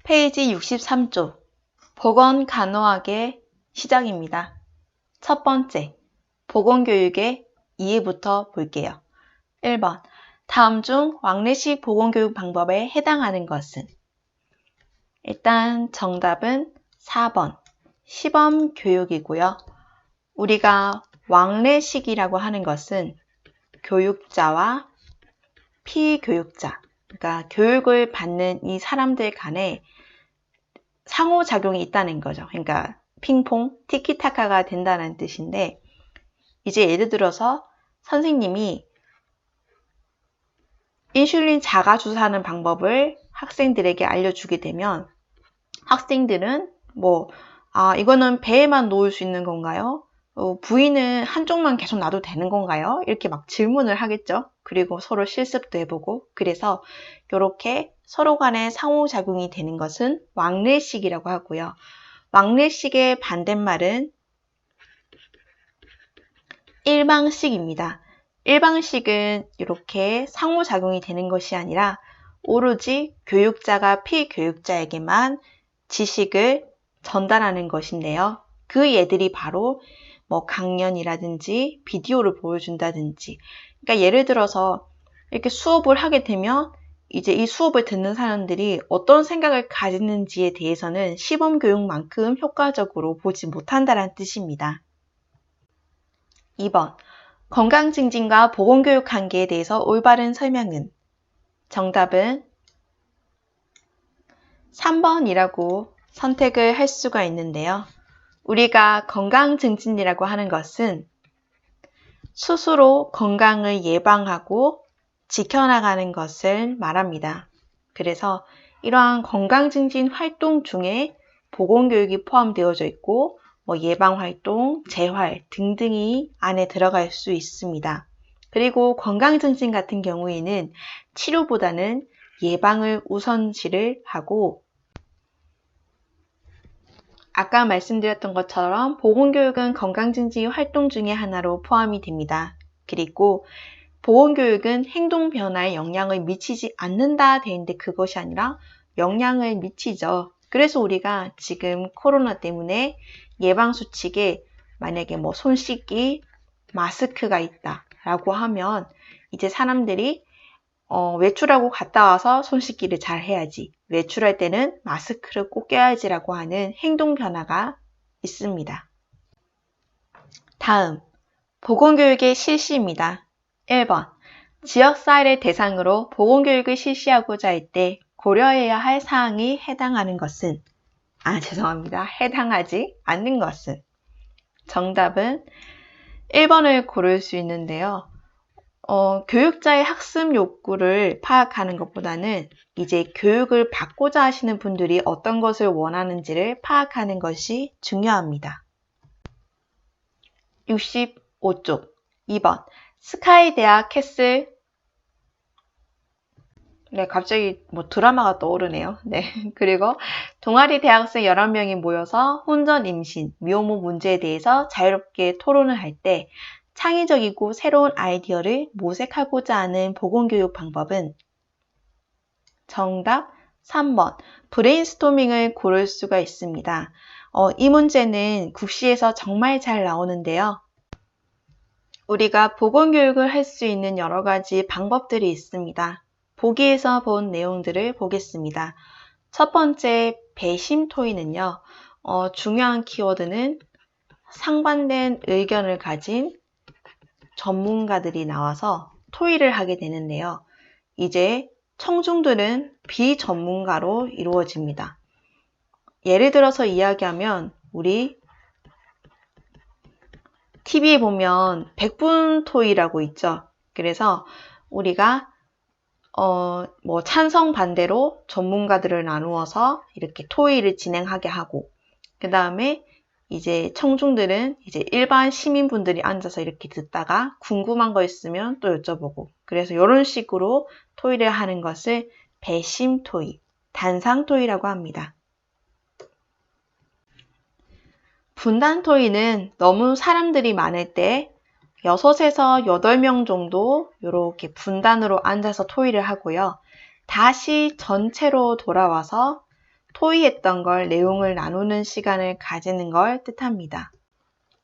페이지 63쪽 보건간호학의 시작입니다. 첫 번째, 보건교육의 이해부터 볼게요. 1번, 다음 중 왕래식 보건교육 방법에 해당하는 것은? 일단 정답은 4번, 시범교육이고요. 우리가 왕래식이라고 하는 것은 교육자와 피교육자, 그러니까 교육을 받는 이 사람들 간에 상호작용이 있다는 거죠. 그러니까 핑퐁, 티키타카가 된다는 뜻인데, 이제 예를 들어서 선생님이 인슐린 자가 주사하는 방법을 학생들에게 알려주게 되면 학생들은 이거는 배에만 놓을 수 있는 건가요? 부위는 한쪽만 계속 놔도 되는 건가요? 이렇게 막 질문을 하겠죠. 그리고 서로 실습도 해보고, 그래서 이렇게 서로 간에 상호작용이 되는 것은 왕래식이라고 하고요. 왕래식의 반대말은 일방식입니다. 일방식은 이렇게 상호작용이 되는 것이 아니라 오로지 교육자가 피교육자에게만 지식을 전달하는 것인데요. 그 예들이 바로 강연이라든지 비디오를 보여준다든지, 그러니까 예를 들어서 이렇게 수업을 하게 되면 이제 이 수업을 듣는 사람들이 어떤 생각을 가지는지에 대해서는 시범교육만큼 효과적으로 보지 못한다는 뜻입니다. 2번, 건강증진과 보건교육 관계에 대해서 올바른 설명은? 정답은 3번이라고 선택을 할 수가 있는데요. 우리가 건강증진이라고 하는 것은 스스로 건강을 예방하고 지켜나가는 것을 말합니다. 그래서 이러한 건강증진 활동 중에 보건교육이 포함되어져 있고 예방활동, 재활 등등이 안에 들어갈 수 있습니다. 그리고 건강증진 같은 경우에는 치료보다는 예방을 우선시를 하고, 아까 말씀드렸던 것처럼 보건교육은 건강증진 활동 중에 하나로 포함이 됩니다. 그리고 보건교육은 행동 변화에 영향을 미치지 않는다 되어 있는데 그것이 아니라 영향을 미치죠. 그래서 우리가 지금 코로나 때문에 예방수칙에 만약에 손 씻기, 마스크가 있다 라고 하면 이제 사람들이 외출하고 갔다 와서 손 씻기를 잘 해야지, 외출할 때는 마스크를 꼭 껴야지 라고 하는 행동 변화가 있습니다. 다음, 보건교육의 실시입니다. 1번, 지역사회를 대상으로 보건교육을 실시하고자 할 때 고려해야 할 사항이 해당하는 것은? 해당하지 않는 것은? 정답은 1번을 고를 수 있는데요. 교육자의 학습 욕구를 파악하는 것보다는 이제 교육을 받고자 하시는 분들이 어떤 것을 원하는지를 파악하는 것이 중요합니다. 65쪽 2번, 스카이 대학 캐슬. 네, 갑자기 드라마가 떠오르네요. 네. 그리고 동아리 대학생 11명이 모여서 혼전 임신, 미혼모 문제에 대해서 자유롭게 토론을 할 때 창의적이고 새로운 아이디어를 모색하고자 하는 보건교육 방법은? 정답 3번, 브레인스토밍을 고를 수가 있습니다. 이 문제는 국시에서 정말 잘 나오는데요. 우리가 보건교육을 할 수 있는 여러 가지 방법들이 있습니다. 보기에서 본 내용들을 보겠습니다. 첫 번째, 배심 토의는요. 중요한 키워드는 상반된 의견을 가진 전문가들이 나와서 토의를 하게 되는데요. 이제 청중들은 비전문가로 이루어집니다. 예를 들어서 이야기하면 우리 TV에 보면 100분 토의라고 있죠. 그래서 우리가 찬성 반대로 전문가들을 나누어서 이렇게 토의를 진행하게 하고, 그 다음에 이제 청중들은 이제 일반 시민분들이 앉아서 이렇게 듣다가 궁금한 거 있으면 또 여쭤보고, 그래서 이런 식으로 토의를 하는 것을 배심 토의, 단상 토의라고 합니다. 분단 토의는 너무 사람들이 많을 때 6에서 8명 정도 이렇게 분단으로 앉아서 토의를 하고요. 다시 전체로 돌아와서 토의했던 걸 내용을 나누는 시간을 가지는 걸 뜻합니다.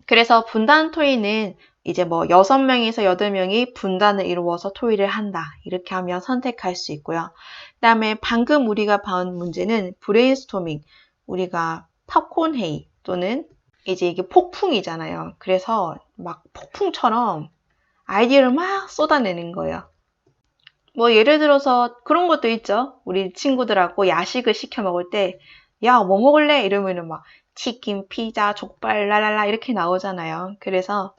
그래서 분단 토의는 이제 뭐 6명에서 8명이 분단을 이루어서 토의를 한다. 이렇게 하면 선택할 수 있고요. 그 다음에 방금 우리가 봐온 문제는 브레인스토밍, 우리가 팝콘 회의 또는 이제 이게 폭풍이잖아요. 그래서 막 폭풍처럼 아이디어를 막 쏟아내는 거예요. 뭐 예를 들어서 그런 것도 있죠. 우리 친구들하고 야식을 시켜 먹을 때, 야, 뭐 먹을래? 이러면은 막 치킨, 피자, 족발, 라라라 이렇게 나오잖아요. 그래서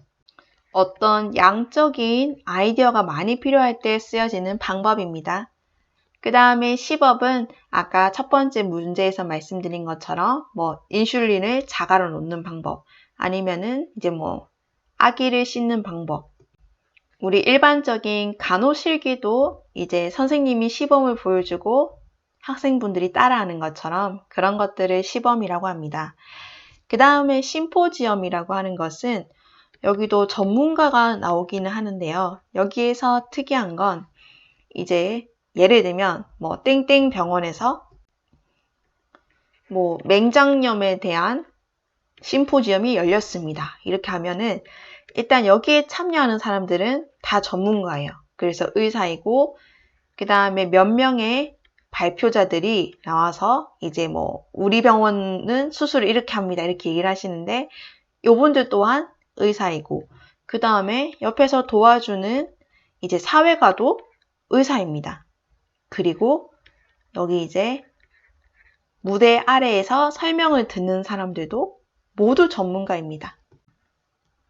어떤 양적인 아이디어가 많이 필요할 때 쓰여지는 방법입니다. 그 다음에 시법은 아까 첫 번째 문제에서 말씀드린 것처럼 뭐 인슐린을 자가로 놓는 방법, 아니면은 이제 뭐 아기를 씻는 방법, 우리 일반적인 간호실기도 이제 선생님이 시범을 보여주고 학생분들이 따라하는 것처럼 그런 것들을 시범이라고 합니다. 그 다음에 심포지엄이라고 하는 것은 여기도 전문가가 나오기는 하는데요. 여기에서 특이한 건 이제 예를 들면 뭐 땡땡 병원에서 뭐 맹장염에 대한 심포지엄이 열렸습니다. 이렇게 하면은 일단 여기에 참여하는 사람들은 다 전문가예요. 그래서 의사이고 그 다음에 몇 명의 발표자들이 나와서 이제 뭐 우리 병원은 수술을 이렇게 합니다. 이렇게 얘기를 하시는데 요분들 또한 의사이고 그 다음에 옆에서 도와주는 이제 사회가도 의사입니다. 그리고 여기 이제 무대 아래에서 설명을 듣는 사람들도 모두 전문가입니다.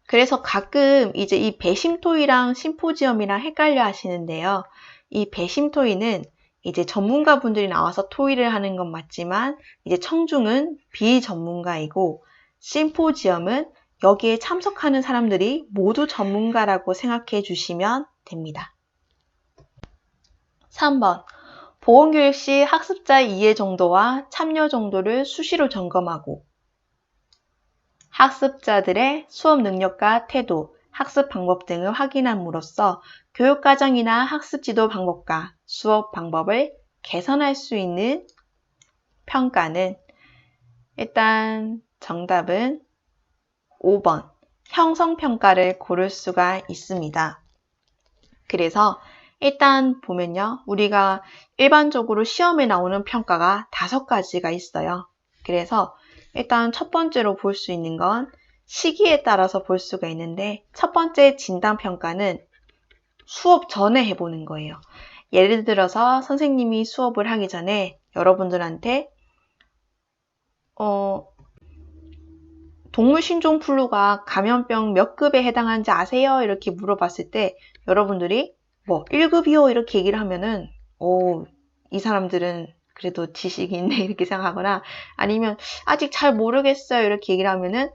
그래서 가끔 이제 이 배심토의랑 심포지엄이랑 헷갈려 하시는데요. 이 배심토의는 이제 전문가분들이 나와서 토의를 하는 건 맞지만 이제 청중은 비전문가이고 심포지엄은 여기에 참석하는 사람들이 모두 전문가라고 생각해 주시면 됩니다. 3번. 보건교육 시 학습자 이해 정도와 참여 정도를 수시로 점검하고 학습자들의 수업 능력과 태도, 학습 방법 등을 확인함으로써 교육과정이나 학습 지도 방법과 수업 방법을 개선할 수 있는 평가는 일단 정답은 5번 형성평가를 고를 수가 있습니다. 그래서 일단 보면요. 우리가 일반적으로 시험에 나오는 평가가 5가지가 있어요. 그래서 일단 첫 번째로 볼 수 있는 건 시기에 따라서 볼 수가 있는데 첫 번째 진단평가는 수업 전에 해보는 거예요. 예를 들어서 선생님이 수업을 하기 전에 여러분들한테 동물신종플루가 감염병 몇 급에 해당하는지 아세요? 이렇게 물어봤을 때 여러분들이 뭐 1급이요 이렇게 얘기를 하면은 이 사람들은 그래도 지식이 있네 이렇게 생각하거나 아니면 아직 잘 모르겠어요 이렇게 얘기를 하면은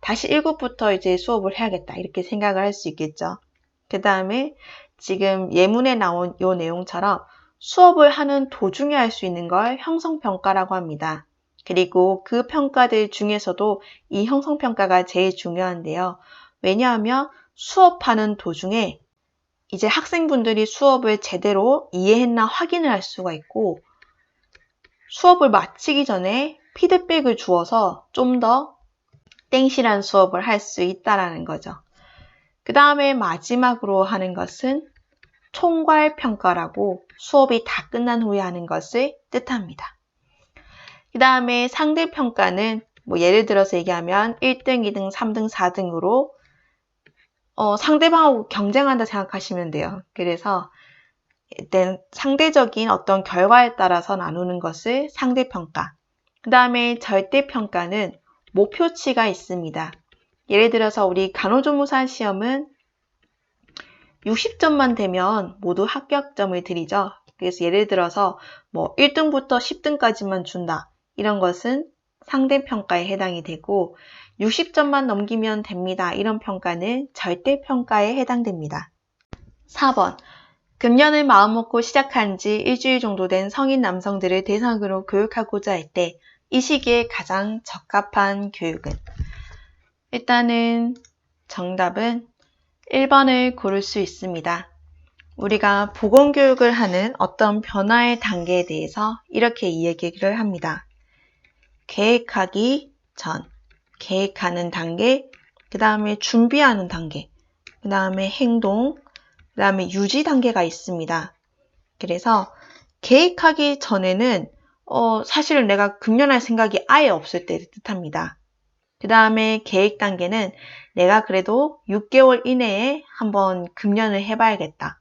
다시 1급부터 이제 수업을 해야겠다 이렇게 생각을 할 수 있겠죠. 그 다음에 지금 예문에 나온 이 내용처럼 수업을 하는 도중에 할 수 있는 걸 형성평가라고 합니다. 그리고 그 평가들 중에서도 이 형성평가가 제일 중요한데요. 왜냐하면 수업하는 도중에 이제 학생분들이 수업을 제대로 이해했나 확인을 할 수가 있고 수업을 마치기 전에 피드백을 주어서 좀 더 땡실한 수업을 할 수 있다는 거죠. 그 다음에 마지막으로 하는 것은 총괄평가라고 수업이 다 끝난 후에 하는 것을 뜻합니다. 그 다음에 상대평가는 뭐 예를 들어서 얘기하면 1등, 2등, 3등, 4등으로 상대방하고 경쟁한다 생각하시면 돼요. 그래서 일단 상대적인 어떤 결과에 따라서 나누는 것을 상대평가. 그 다음에 절대평가는 목표치가 있습니다. 예를 들어서 우리 간호조무사 시험은 60점만 되면 모두 합격점을 드리죠. 그래서 예를 들어서 뭐 1등부터 10등까지만 준다. 이런 것은 상대평가에 해당이 되고 60점만 넘기면 됩니다. 이런 평가는 절대평가에 해당됩니다. 4번. 금년을 마음먹고 시작한 지 일주일 정도 된 성인 남성들을 대상으로 교육하고자 할 때 이 시기에 가장 적합한 교육은? 일단은 정답은 1번을 고를 수 있습니다. 우리가 보건교육을 하는 어떤 변화의 단계에 대해서 이렇게 이야기를 합니다. 계획하기 전, 계획하는 단계, 그 다음에 준비하는 단계, 그 다음에 행동, 그 다음에 유지 단계가 있습니다. 그래서 계획하기 전에는 사실 내가 금연할 생각이 아예 없을 때를 뜻합니다. 그 다음에 계획 단계는 내가 그래도 6개월 이내에 한번 금연을 해봐야겠다.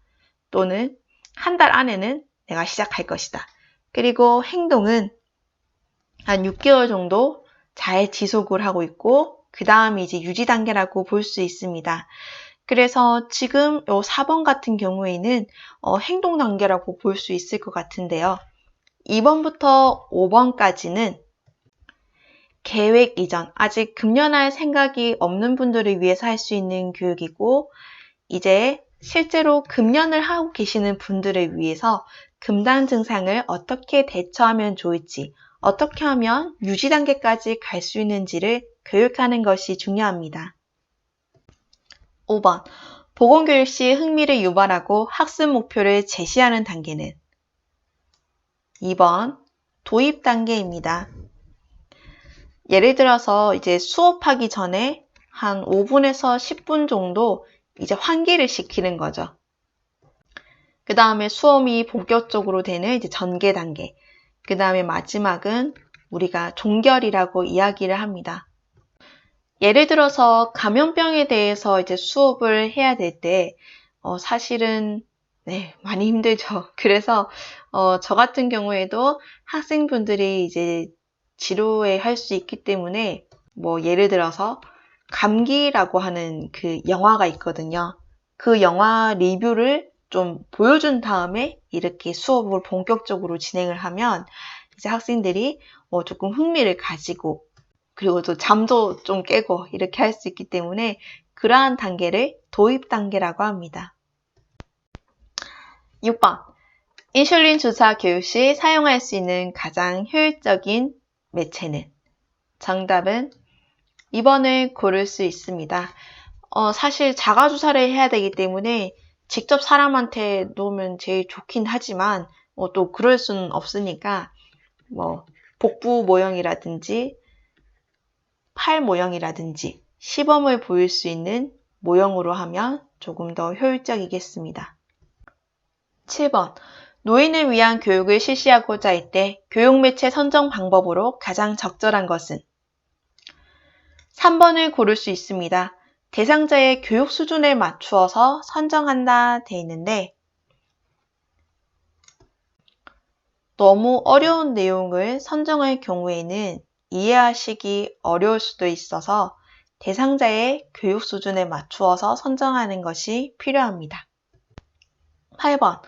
또는 한 달 안에는 내가 시작할 것이다. 그리고 행동은 한 6개월 정도 잘 지속을 하고 있고 그 다음이 이제 유지 단계라고 볼 수 있습니다. 그래서 지금 요 4번 같은 경우에는 행동 단계라고 볼 수 있을 것 같은데요. 2번부터 5번까지는 계획 이전, 아직 금연할 생각이 없는 분들을 위해서 할 수 있는 교육이고 이제 실제로 금연을 하고 계시는 분들을 위해서 금단 증상을 어떻게 대처하면 좋을지, 어떻게 하면 유지 단계까지 갈 수 있는지를 교육하는 것이 중요합니다. 5번, 보건교육 시 흥미를 유발하고 학습 목표를 제시하는 단계는 2번, 도입 단계입니다. 예를 들어서 이제 수업하기 전에 한 5분에서 10분 정도 이제 환기를 시키는 거죠. 그 다음에 수업이 본격적으로 되는 이제 전개 단계. 그 다음에 마지막은 우리가 종결이라고 이야기를 합니다. 예를 들어서 감염병에 대해서 이제 수업을 해야 될 때, 사실은, 많이 힘들죠. 그래서, 저 같은 경우에도 학생분들이 이제 지루해 할 수 있기 때문에, 예를 들어서, 감기라고 하는 그 영화가 있거든요. 그 영화 리뷰를 좀 보여준 다음에 이렇게 수업을 본격적으로 진행을 하면 이제 학생들이 조금 흥미를 가지고 그리고 또 잠도 좀 깨고 이렇게 할 수 있기 때문에 그러한 단계를 도입 단계라고 합니다. 6번. 인슐린 주사 교육 시 사용할 수 있는 가장 효율적인 매체는? 정답은 2번을 고를 수 있습니다. 사실 자가주사를 해야 되기 때문에 직접 사람한테 놓으면 제일 좋긴 하지만 또 그럴 수는 없으니까 복부 모형이라든지 팔 모형이라든지 시범을 보일 수 있는 모형으로 하면 조금 더 효율적이겠습니다. 7번. 노인을 위한 교육을 실시하고자 할 때 교육 매체 선정 방법으로 가장 적절한 것은? 3번을 고를 수 있습니다. 대상자의 교육 수준에 맞추어서 선정한다 돼 있는데 너무 어려운 내용을 선정할 경우에는 이해하시기 어려울 수도 있어서 대상자의 교육 수준에 맞추어서 선정하는 것이 필요합니다. 8번.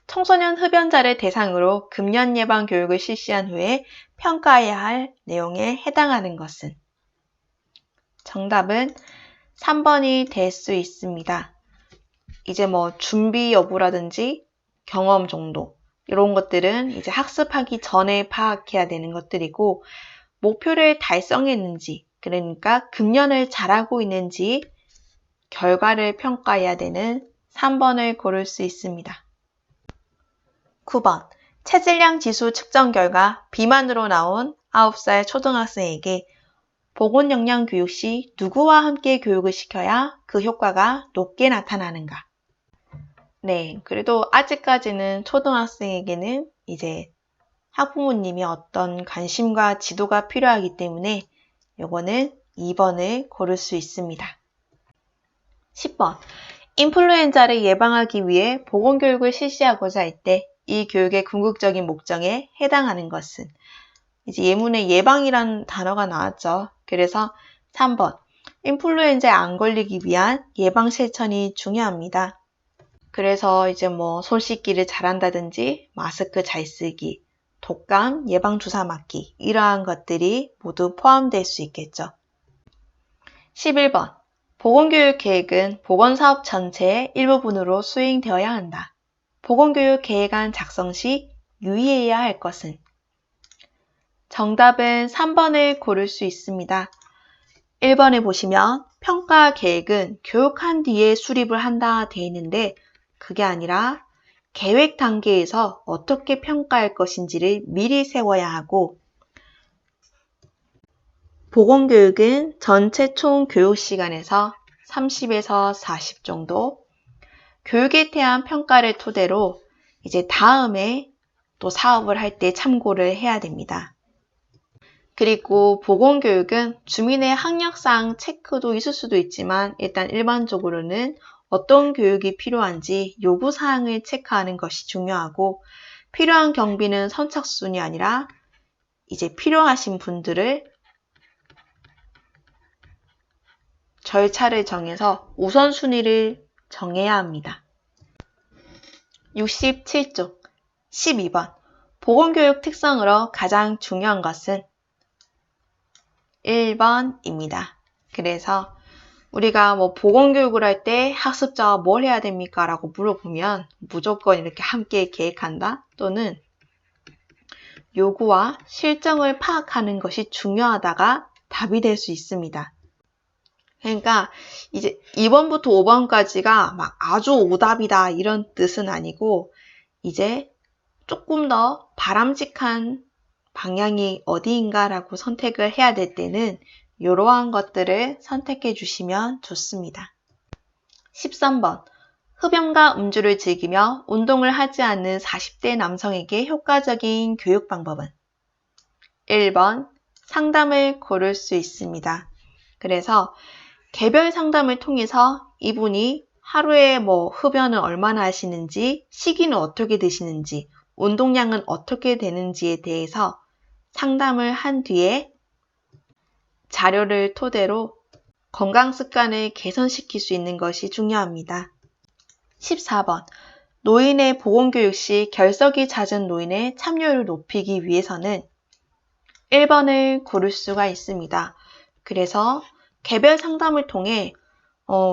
청소년 흡연자를 대상으로 금연 예방 교육을 실시한 후에 평가해야 할 내용에 해당하는 것은? 정답은 3번이 될 수 있습니다. 이제 준비 여부라든지 경험 정도 이런 것들은 이제 학습하기 전에 파악해야 되는 것들이고 목표를 달성했는지 그러니까 금연을 잘하고 있는지 결과를 평가해야 되는 3번을 고를 수 있습니다. 9번. 체질량 지수 측정 결과 비만으로 나온 9살 초등학생에게 보건영양 교육 시 누구와 함께 교육을 시켜야 그 효과가 높게 나타나는가? 네, 그래도 아직까지는 초등학생에게는 이제 학부모님이 어떤 관심과 지도가 필요하기 때문에 요거는 2번을 고를 수 있습니다. 10번. 인플루엔자를 예방하기 위해 보건교육을 실시하고자 할 때 이 교육의 궁극적인 목적에 해당하는 것은? 이제 예문에 예방이라는 단어가 나왔죠. 그래서 3번. 인플루엔자에 안 걸리기 위한 예방 실천이 중요합니다. 그래서 이제 손 씻기를 잘한다든지 마스크 잘 쓰기, 독감 예방 주사 맞기 이러한 것들이 모두 포함될 수 있겠죠. 11번. 보건교육 계획은 보건사업 전체의 일부분으로 수행되어야 한다. 보건교육 계획안 작성 시 유의해야 할 것은? 정답은 3번을 고를 수 있습니다. 1번에 보시면 평가 계획은 교육한 뒤에 수립을 한다 되어 있는데 그게 아니라 계획 단계에서 어떻게 평가할 것인지를 미리 세워야 하고, 보건교육은 전체 총 교육 시간에서 30에서 40 정도, 교육에 대한 평가를 토대로 이제 다음에 또 사업을 할 때 참고를 해야 됩니다. 그리고 보건교육은 주민의 학력상 체크도 있을 수도 있지만 일단 일반적으로는 어떤 교육이 필요한지 요구사항을 체크하는 것이 중요하고, 필요한 경비는 선착순이 아니라 이제 필요하신 분들을 절차를 정해서 우선순위를 정해야 합니다. 67쪽 12번 보건교육 특성으로 가장 중요한 것은 1번입니다. 그래서 우리가 보건교육을 할 때 학습자와 뭘 해야 됩니까? 라고 물어보면 무조건 이렇게 함께 계획한다 또는 요구와 실정을 파악하는 것이 중요하다가 답이 될 수 있습니다. 그러니까 이제 2번부터 5번까지가 막 아주 오답이다 이런 뜻은 아니고, 이제 조금 더 바람직한 방향이 어디인가라고 선택을 해야 될 때는 이러한 것들을 선택해 주시면 좋습니다. 13번 흡연과 음주를 즐기며 운동을 하지 않는 40대 남성에게 효과적인 교육 방법은 1번 상담을 고를 수 있습니다. 그래서 개별 상담을 통해서 이분이 하루에 흡연을 얼마나 하시는지, 식이는 어떻게 드시는지, 운동량은 어떻게 되는지에 대해서 상담을 한 뒤에 자료를 토대로 건강 습관을 개선시킬 수 있는 것이 중요합니다. 14번 노인의 보건교육 시 결석이 잦은 노인의 참여율을 높이기 위해서는 1번을 고를 수가 있습니다. 그래서 개별 상담을 통해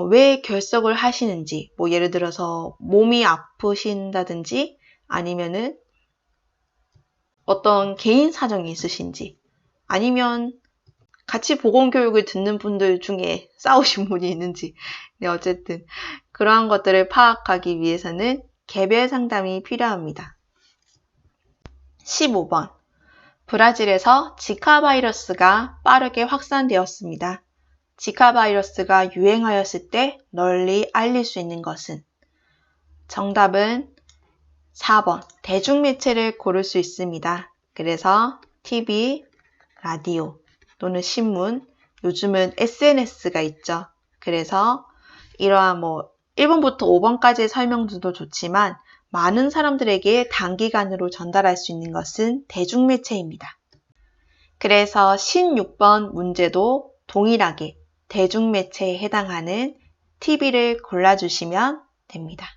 왜 결석을 하시는지, 예를 들어서 몸이 아프신다든지 아니면은 어떤 개인 사정이 있으신지, 아니면 같이 보건교육을 듣는 분들 중에 싸우신 분이 있는지, 어쨌든 그러한 것들을 파악하기 위해서는 개별 상담이 필요합니다. 15번 브라질에서 지카 바이러스가 빠르게 확산되었습니다. 지카 바이러스가 유행하였을 때 널리 알릴 수 있는 것은? 정답은 4번 대중매체를 고를 수 있습니다. 그래서 TV, 라디오 또는 신문, 요즘은 SNS가 있죠. 그래서 이러한 1번부터 5번까지의 설명들도 좋지만 많은 사람들에게 단기간으로 전달할 수 있는 것은 대중매체입니다. 그래서 16번 문제도 동일하게 대중매체에 해당하는 TV를 골라주시면 됩니다.